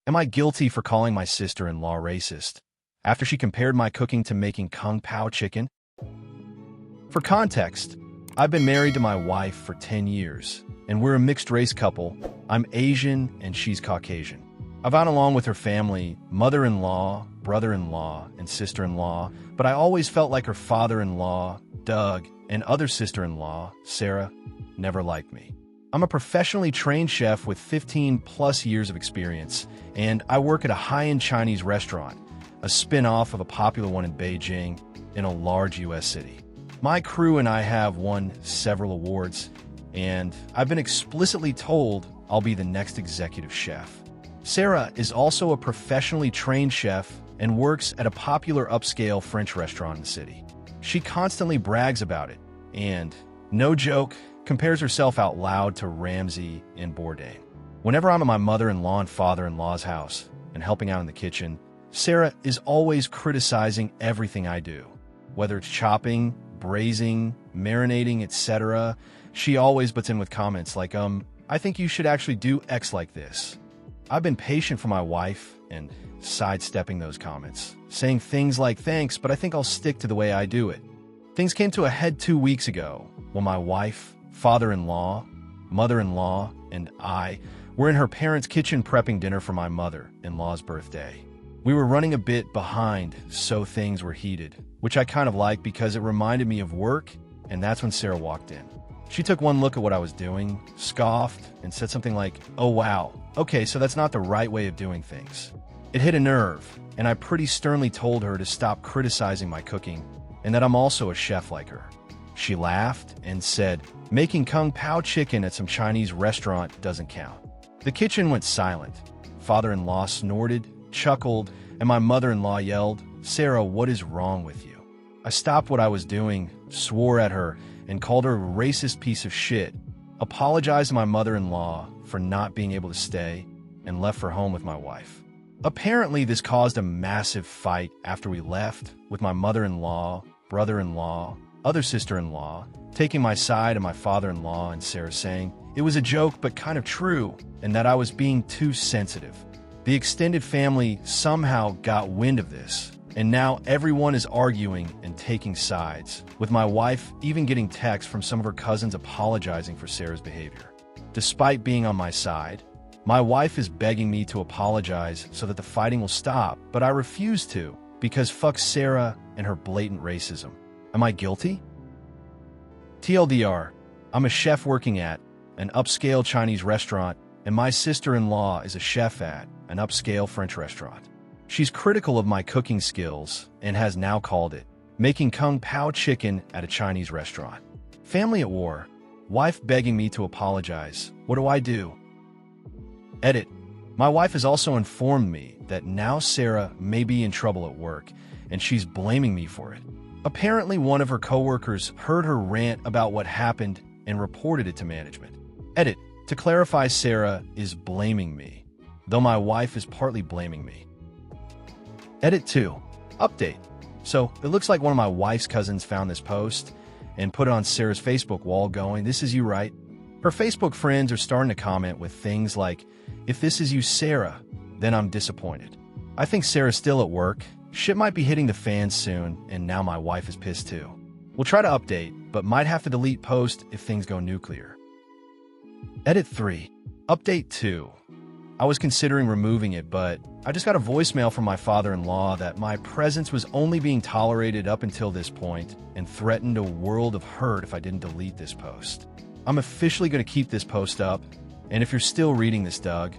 Am I guilty for calling my sister-in-law racist after she compared my cooking to making Kung Pao chicken? For context, I've been married to my wife for 10 years, and we're a mixed-race couple. I'm Asian and she's Caucasian. I've gone along with her family, mother-in-law, brother-in-law, and sister-in-law, but I always felt like her father-in-law, Doug, and other sister-in-law, Sarah, never liked me. I'm a professionally trained chef with 15-plus years of experience, and I work at a high-end Chinese restaurant, a spin-off of a popular one in Beijing, in a large U.S. city. My crew and I have won several awards, and I've been explicitly told I'll be the next executive chef. Sarah is also a professionally trained chef and works at a popular upscale French restaurant in the city. She constantly brags about it, and, no joke, compares herself out loud to Ramsay and Bourdain. Whenever I'm at my mother-in-law and father-in-law's house and helping out in the kitchen, Sarah is always criticizing everything I do. Whether it's chopping, braising, marinating, etc., she always butts in with comments like, I think you should actually do X like this. I've been patient for my wife and sidestepping those comments, saying things like, thanks, but I think I'll stick to the way I do it. Things came to a head 2 weeks ago when my wife, father-in-law, mother-in-law, and I were in her parents' kitchen prepping dinner for my mother-in-law's birthday. We were running a bit behind, so things were heated, which I kind of liked because it reminded me of work, and that's when Sarah walked in. She took one look at what I was doing, scoffed, and said something like, oh wow, okay, so that's not the right way of doing things. It hit a nerve, and I pretty sternly told her to stop criticizing my cooking, and that I'm also a chef like her. She laughed and said, making Kung Pao chicken at some Chinese restaurant doesn't count. The kitchen went silent. Father-in-law snorted, chuckled, and my mother-in-law yelled, Sarah, what is wrong with you? I stopped what I was doing, swore at her, and called her a racist piece of shit, apologized to my mother-in-law for not being able to stay, and left for home with my wife. Apparently, this caused a massive fight after we left, with my mother-in-law, brother-in-law, other sister-in-law, taking my side and my father-in-law and Sarah saying it was a joke but kind of true, and that I was being too sensitive. The extended family somehow got wind of this, and now everyone is arguing and taking sides, with my wife even getting texts from some of her cousins apologizing for Sarah's behavior. Despite being on my side, my wife is begging me to apologize so that the fighting will stop, but I refuse to, because fuck Sarah and her blatant racism. Am I guilty? TLDR, I'm a chef working at an upscale Chinese restaurant, and my sister-in-law is a chef at an upscale French restaurant. She's critical of my cooking skills and has now called it making Kung Pao chicken at a Chinese restaurant. Family at war. Wife begging me to apologize. What do I do? Edit. My wife has also informed me that now Sarah may be in trouble at work, and she's blaming me for it. Apparently, one of her coworkers heard her rant about what happened and reported it to management. Edit. To clarify, Sarah is blaming me, though my wife is partly blaming me. Edit 2. Update. So, it looks like one of my wife's cousins found this post and put it on Sarah's Facebook wall going, this is you, right? Her Facebook friends are starting to comment with things like, if this is you, Sarah, then I'm disappointed. I think Sarah's still at work. Shit might be hitting the fan soon, and now my wife is pissed too. We'll try to update, but might have to delete post if things go nuclear. Edit 3. Update 2. I was considering removing it, but I just got a voicemail from my father-in-law that my presence was only being tolerated up until this point and threatened a world of hurt if I didn't delete this post. I'm officially going to keep this post up, and if you're still reading this, Doug,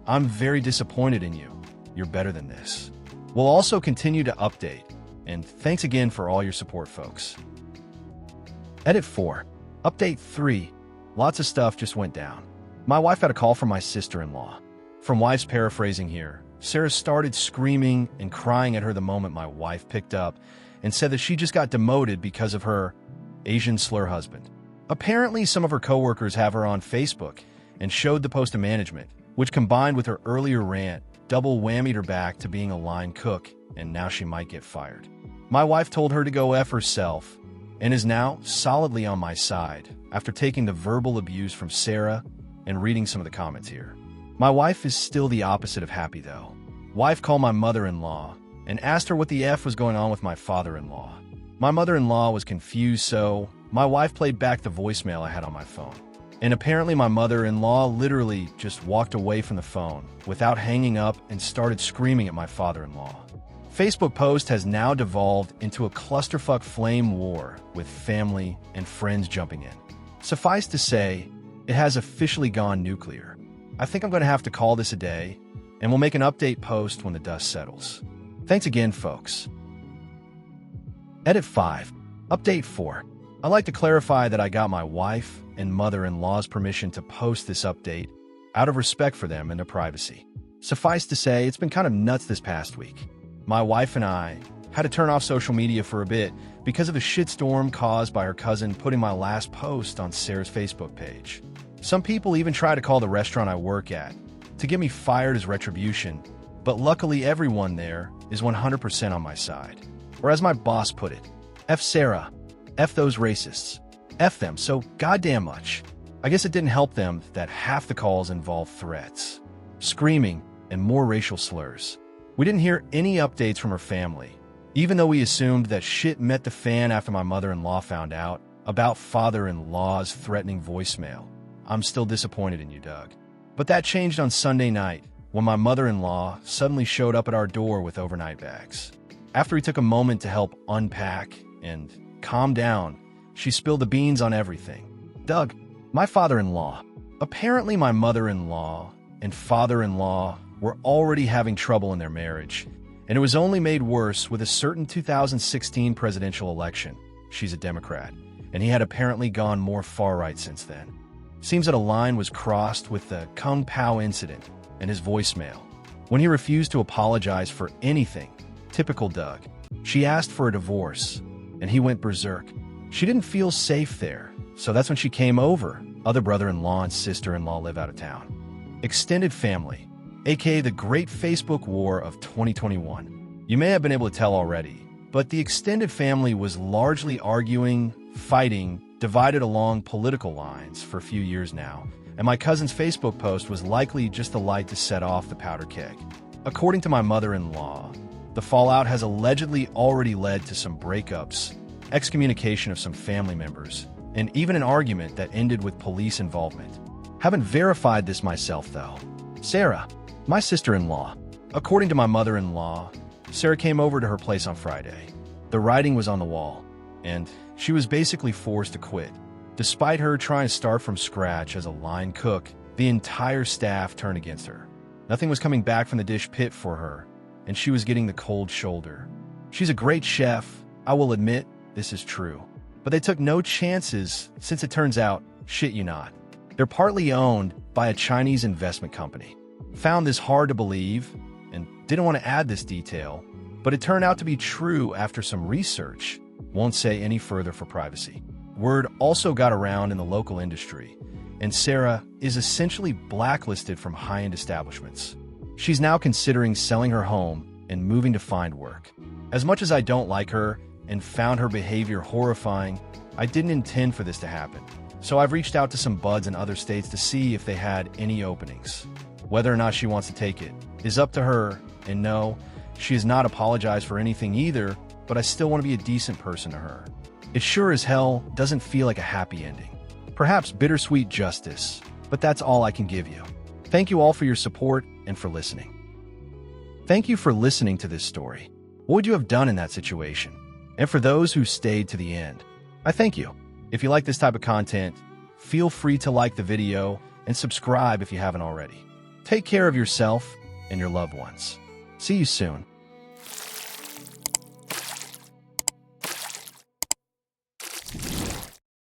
I'm very disappointed in you. You're better than this. We'll also continue to update, and thanks again for all your support, folks. Edit 4. Update 3. Lots of stuff just went down. My wife had a call from my sister-in-law. From wife's paraphrasing here, Sarah started screaming and crying at her the moment my wife picked up and said that she just got demoted because of her Asian slur husband. Apparently, some of her coworkers have her on Facebook and showed the post to management, which combined with her earlier rant, double whammied her back to being a line cook, and now she might get fired. My wife told her to go F herself and is now solidly on my side after taking the verbal abuse from Sarah and reading some of the comments here. My wife is still the opposite of happy, though. Wife called my mother-in-law and asked her what the F was going on with my father-in-law. My mother-in-law was confused, so my wife played back the voicemail I had on my phone. And apparently my mother-in-law literally just walked away from the phone without hanging up and started screaming at my father-in-law. Facebook post has now devolved into a clusterfuck flame war with family and friends jumping in. Suffice to say, it has officially gone nuclear. I think I'm going to have to call this a day, and we'll make an update post when the dust settles. Thanks again, folks. Edit 5. Update 4. I'd like to clarify that I got my wife and mother-in-law's permission to post this update out of respect for them and their privacy. Suffice to say, it's been kind of nuts this past week. My wife and I had to turn off social media for a bit because of the shitstorm caused by her cousin putting my last post on Sarah's Facebook page. Some people even try to call the restaurant I work at to get me fired as retribution, but luckily everyone there is 100% on my side. Or as my boss put it, F Sarah, F those racists, F them so goddamn much. I guess it didn't help them that half the calls involved threats, screaming, and more racial slurs. We didn't hear any updates from her family, even though we assumed that shit met the fan after my mother-in-law found out about father-in-law's threatening voicemail. I'm still disappointed in you, Doug. But that changed on Sunday night when my mother-in-law suddenly showed up at our door with overnight bags. After we took a moment to help unpack and calm down, she spilled the beans on everything. Doug, my father-in-law. Apparently my mother-in-law and father-in-law were already having trouble in their marriage, and it was only made worse with a certain 2016 presidential election. She's a Democrat, and he had apparently gone more far-right since then. Seems that a line was crossed with the Kung Pao incident and his voicemail. When he refused to apologize for anything, typical Doug, she asked for a divorce, and he went berserk. She didn't feel safe there, so that's when she came over. Other brother-in-law and sister-in-law live out of town. Extended family, aka the Great Facebook War of 2021. You may have been able to tell already, but the extended family was largely arguing, fighting, divided along political lines for a few years now, and my cousin's Facebook post was likely just the light to set off the powder keg. According to my mother-in-law, the fallout has allegedly already led to some breakups, excommunication of some family members, and even an argument that ended with police involvement. Haven't verified this myself, though. Sarah, my sister-in-law. According to my mother-in-law, Sarah came over to her place on Friday. The writing was on the wall, and she was basically forced to quit. Despite her trying to start from scratch as a line cook, the entire staff turned against her. Nothing was coming back from the dish pit for her, and she was getting the cold shoulder. She's a great chef, I will admit this is true. But they took no chances since it turns out, shit you not, they're partly owned by a Chinese investment company. Found this hard to believe and didn't want to add this detail, but it turned out to be true after some research. Won't say any further for privacy. Word also got around in the local industry, and Sarah is essentially blacklisted from high-end establishments. She's now considering selling her home and moving to find work. As much as I don't like her and found her behavior horrifying, I didn't intend for this to happen. So I've reached out to some buds in other states to see if they had any openings. Whether or not she wants to take it is up to her, and no, she has not apologized for anything either, but I still want to be a decent person to her. It sure as hell doesn't feel like a happy ending. Perhaps bittersweet justice, but that's all I can give you. Thank you all for your support and for listening. Thank you for listening to this story. What would you have done in that situation? And for those who stayed to the end, I thank you. If you like this type of content, feel free to like the video and subscribe if you haven't already. Take care of yourself and your loved ones. See you soon.